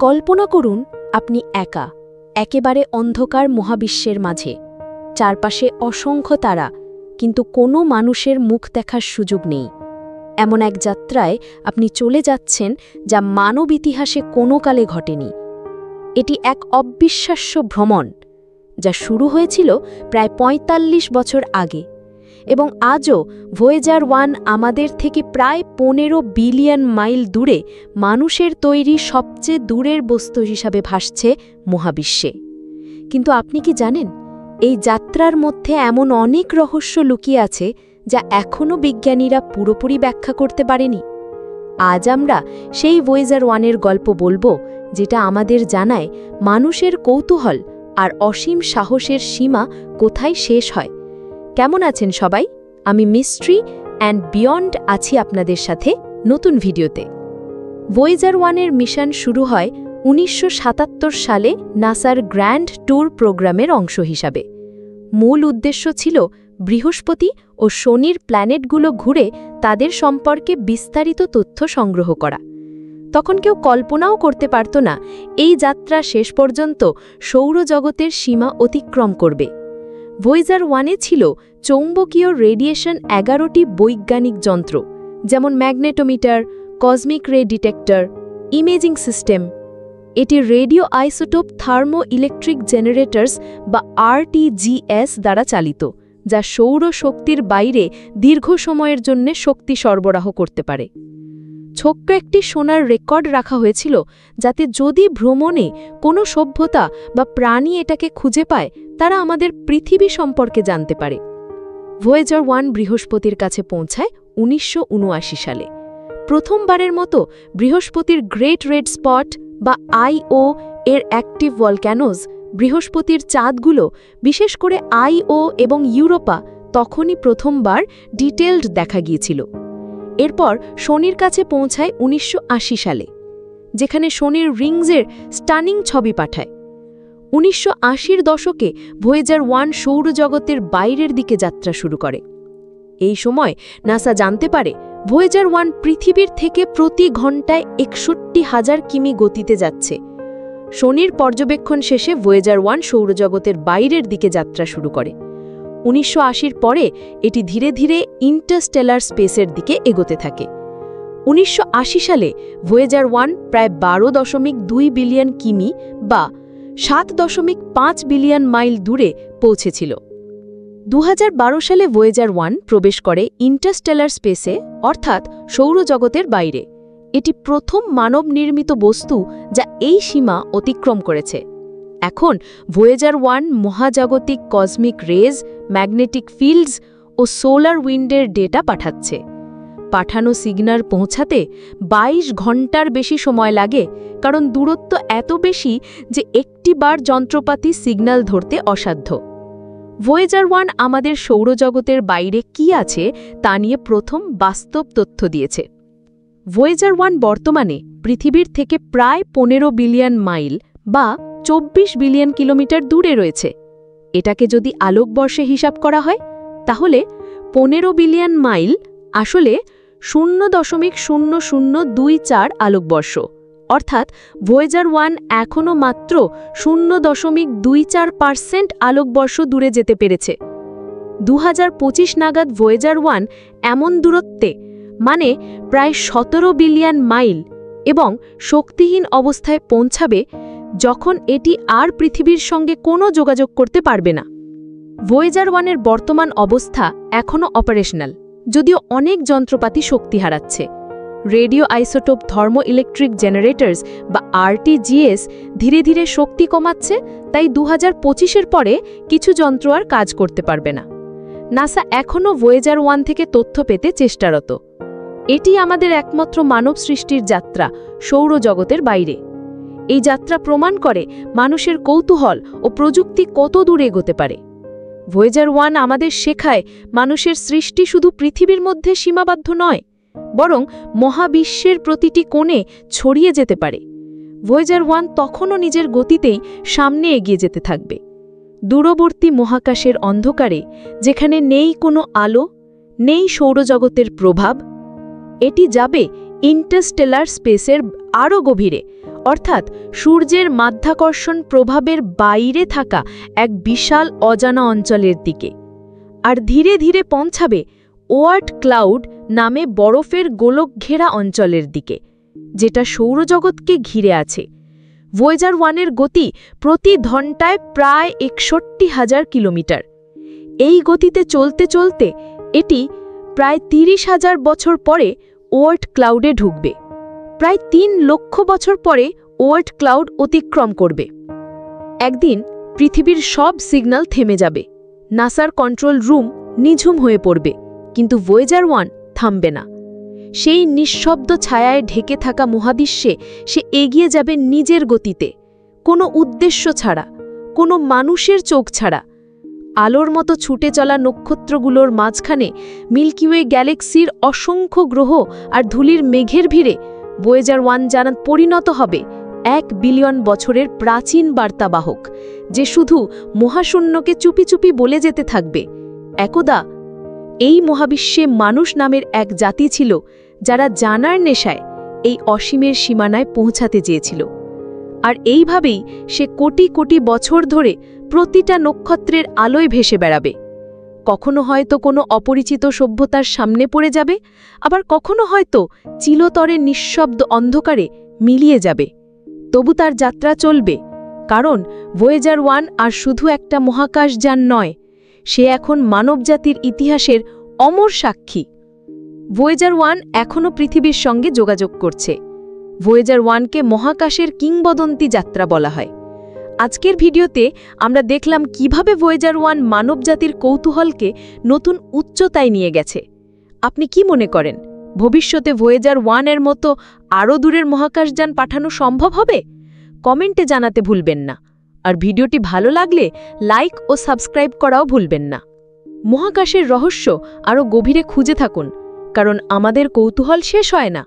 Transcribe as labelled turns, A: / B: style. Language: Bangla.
A: কল্পনা করুন আপনি একা, একেবারে অন্ধকার মহাবিশ্বের মাঝে। চারপাশে অসংখ্য তারা, কিন্তু কোনো মানুষের মুখ দেখার সুযোগ নেই। এমন এক যাত্রায় আপনি চলে যাচ্ছেন যা মানব ইতিহাসে কোনো কালে ঘটেনি। এটি এক অবিশ্বাস্য ভ্রমণ, যা শুরু হয়েছিল প্রায় ৪৫ বছর আগে, এবং আজও ভয়েজার 1 আমাদের থেকে প্রায় ১৫ বিলিয়ন মাইল দূরে মানুষের তৈরি সবচেয়ে দূরের বস্তু হিসাবে ভাসছে মহাবিশ্বে। কিন্তু আপনি কি জানেন, এই যাত্রার মধ্যে এমন অনেক রহস্য লুকিয়ে আছে যা এখনও বিজ্ঞানীরা পুরোপুরি ব্যাখ্যা করতে পারেনি। আজ আমরা সেই ভয়েজার 1-এর গল্প বলবো, যেটা আমাদের জানায় মানুষের কৌতূহল আর অসীম সাহসের সীমা কোথায় শেষ হয়। কেমন আছেন সবাই? আমি মিস্ট্রি অ্যান্ড বিয়ন্ড আছি আপনাদের সাথে নতুন ভিডিওতে। ভয়েজার 1-এর মিশন শুরু হয় ১৯৭৭ সালে নাসার গ্র্যান্ড ট্যুর প্রোগ্রামের অংশ হিসাবে। মূল উদ্দেশ্য ছিল বৃহস্পতি ও শনির প্ল্যানেটগুলো ঘুরে তাদের সম্পর্কে বিস্তারিত তথ্য সংগ্রহ করা। তখন কেউ কল্পনাও করতে পারত না এই যাত্রা শেষ পর্যন্ত সৌরজগতের সীমা অতিক্রম করবে। ভয়েজার 1-এ ছিল চৌম্বকীয় রেডিয়েশন ১১টি বৈজ্ঞানিক যন্ত্র, যেমন ম্যাগনেটোমিটার, কসমিক রে ডিটেক্টর, ইমেজিং সিস্টেম। এটি রেডিও আইসোটোপ থার্মো ইলেকট্রিক জেনারেটরস বা RTGS দ্বারা চালিত, যা সৌর শক্তির বাইরে দীর্ঘ সময়ের জন্য শক্তি সরবরাহ করতে পারে। ছোট্ট একটি সোনার রেকর্ড রাখা হয়েছিল, যাতে যদি ভ্রমণে কোনো সভ্যতা বা প্রাণী এটাকে খুঁজে পায়, তারা আমাদের পৃথিবী সম্পর্কে জানতে পারে। ভয়েজার 1 বৃহস্পতির কাছে পৌঁছায় ১৯৭৯ সালে। প্রথমবারের মতো বৃহস্পতির গ্রেট রেড স্পট বা IO এর অ্যাক্টিভ ভলক্যানোজ, বৃহস্পতির চাঁদগুলো, বিশেষ করে IO এবং ইউরোপা, তখনই প্রথমবার ডিটেইলড দেখা গিয়েছিল। এরপর শনির কাছে পৌঁছায় ১৯৮০ সালে, যেখানে শনির রিংসের স্টানিং ছবি পাঠায়। ১৯৮০-র দশকে ভয়েজার 1 সৌরজগতের বাইরের দিকে যাত্রা শুরু করে। এই সময় নাসা জানতে পারে ভয়েজার 1 পৃথিবীর থেকে প্রতি ঘন্টায় ৬১,০০০ কিমি গতিতে যাচ্ছে। শনির পর্যবেক্ষণ শেষে ভয়েজার 1 সৌরজগতের বাইরের দিকে যাত্রা শুরু করে। ১৯৮০-র পরে এটি ধীরে ধীরে ইন্টারস্টেলার স্পেসের দিকে এগোতে থাকে। ১৯৮০ সালে ভয়েজার 1 প্রায় ১২.২ বিলিয়ন কিমি বা ৭.৫ বিলিয়ন মাইল দূরে পৌঁছেছিল। ২০১২ সালে ভয়েজার 1 প্রবেশ করে ইন্টারস্টেলার স্পেসে, অর্থাৎ সৌরজগতের বাইরে। এটি প্রথম মানব নির্মিত বস্তু যা এই সীমা অতিক্রম করেছে। এখন ভয়েজার 1 মহাজাগতিক কসমিক রেজ, ম্যাগনেটিক ফিল্ডস ও সোলার উইন্ডের ডেটা পাঠাচ্ছে। পাঠানো সিগন্যাল পৌঁছাতে ২২ ঘন্টার বেশি সময় লাগে, কারণ দূরত্ব এত বেশি যে একটিবার যন্ত্রপাতি সিগন্যাল ধরতে অসাধ্য। ভয়েজার 1 আমাদের সৌরজগতের বাইরে কি আছে তা নিয়ে প্রথম বাস্তব তথ্য দিয়েছে। ভয়েজার 1 বর্তমানে পৃথিবীর থেকে প্রায় ১৫ বিলিয়ন মাইল বা ২৪ বিলিয়ন কিলোমিটার দূরে রয়েছে। এটাকে যদি আলোকবর্ষে হিসাব করা হয়, তাহলে ১৫ বিলিয়ন মাইল আসলে ০.০০২৪ আলোকবর্ষ, অর্থাৎ ভয়েজার 1 এখনও মাত্র ০.২৪% আলোকবর্ষ দূরে যেতে পেরেছে। ২০২৫ নাগাদ ভয়েজার 1 এমন দূরত্বে, মানে প্রায় ১৭ বিলিয়ন মাইল, এবং শক্তিহীন অবস্থায় পৌঁছাবে যখন এটি আর পৃথিবীর সঙ্গে কোনো যোগাযোগ করতে পারবে না। ভয়েজার 1-এর বর্তমান অবস্থা এখনও অপারেশনাল, যদিও অনেক যন্ত্রপাতি শক্তি হারাচ্ছে। রেডিও আইসোটোপ থার্মো ইলেকট্রিক জেনারেটরস বা RTGS ধীরে ধীরে শক্তি কমাচ্ছে, তাই ২০২৫-এর পরে কিছু যন্ত্র আর কাজ করতে পারবে না। নাসা এখনও ভয়েজার 1 থেকে তথ্য পেতে চেষ্টারত। এটি আমাদের একমাত্র মানব সৃষ্টির যাত্রা সৌরজগতের বাইরে। এই যাত্রা প্রমাণ করে মানুষের কৌতূহল ও প্রযুক্তি কত দূর এগোতে পারে। ভয়েজার 1 আমাদের শেখায় মানুষের সৃষ্টি শুধু পৃথিবীর মধ্যে সীমাবদ্ধ নয়, বরং মহাবিশ্বের প্রতিটি কোণে ছড়িয়ে যেতে পারে। ভয়েজার 1 তখনও নিজের গতিতেই সামনে এগিয়ে যেতে থাকবে, দূরবর্তী মহাকাশের অন্ধকারে, যেখানে নেই কোনো আলো, নেই সৌরজগতের প্রভাব। এটি যাবে ইন্টারস্টেলার স্পেসের আরও গভীরে, অর্থাৎ সূর্যের মাধ্যাকর্ষণ প্রভাবের বাইরে থাকা এক বিশাল অজানা অঞ্চলের দিকে। আর ধীরে ধীরে পৌঁছাবে ওয়ার্ট ক্লাউড নামে বরফের গোলক ঘেরা অঞ্চলের দিকে, যেটা সৌরজগৎকে ঘিরে আছে। ভয়েজার 1-এর গতি প্রতি ঘন্টায় প্রায় ৬১,০০০ কিলোমিটার। এই গতিতে চলতে চলতে এটি প্রায় ৩০,০০০ বছর পরে ওয়ার্ট ক্লাউডে ঢুকবে। প্রায় ৩ লক্ষ বছর পরে ওয়ার্ট ক্লাউড অতিক্রম করবে। একদিন পৃথিবীর সব সিগন্যাল থেমে যাবে, নাসার কন্ট্রোল রুম নিঝুম হয়ে পড়বে, কিন্তু ভয়েজার 1 থামবে না। সেই নিঃশব্দ ছায়ায় ঢেকে থাকা মহাবিশ্বে সে এগিয়ে যাবে নিজের গতিতে, কোনো উদ্দেশ্য ছাড়া, কোনো মানুষের চোখ ছাড়া। আলোর মতো ছুটে চলা নক্ষত্রগুলোর মাঝখানে মিল্কি ওয়ে গ্যালাক্সির অসংখ্য গ্রহ আর ধূলির মেঘের ভিড়ে ভয়েজার 1 যেন পরিণত হবে 1 বিলিয়ন বছরের প্রাচীন বার্তাবাহক, যে শুধু মহাশূন্যকে চুপি চুপি বলে যেতে থাকবে, একদা এই মহাবিশ্বে মানুষ নামের এক জাতি ছিল যারা জানার নেশায় এই অসীমের সীমানায় পৌঁছাতে চেয়েছিল। আর এইভাবেই সে কোটি কোটি বছর ধরে প্রতিটা নক্ষত্রের আলোয় ভেসে বেড়াবে। কখনো হয়তো কোনো অপরিচিত সভ্যতার সামনে পড়ে যাবে, আবার কখনো হয়তো চিলতরে নিঃশব্দ অন্ধকারে মিলিয়ে যাবে। তবু তার যাত্রা চলবে, কারণ ভয়েজার 1 আর শুধু একটা মহাকাশযান নয়, সে এখন মানবজাতির ইতিহাসের অমর সাক্ষী। ভয়েজার 1 এখনও পৃথিবীর সঙ্গে যোগাযোগ করছে। ভয়েজার 1কে মহাকাশের কিংবদন্তি যাত্রা বলা হয়। আজকের ভিডিওতে আমরা দেখলাম কিভাবে ভয়েজার 1 মানবজাতির কৌতূহলকে নতুন উচ্চতায় নিয়ে গেছে। আপনি কি মনে করেন, ভবিষ্যতে ভয়েজার 1-এর মতো আরও দূরের মহাকাশযান পাঠানো সম্ভব হবে? কমেন্টে জানাতে ভুলবেন না। আর ভিডিওটি ভালো লাগলে লাইক ও সাবস্ক্রাইব করাও ভুলবেন না। মহাকাশের রহস্য আরও গভীরে খুঁজে থাকুন, কারণ আমাদের কৌতূহল শেষ হয় না।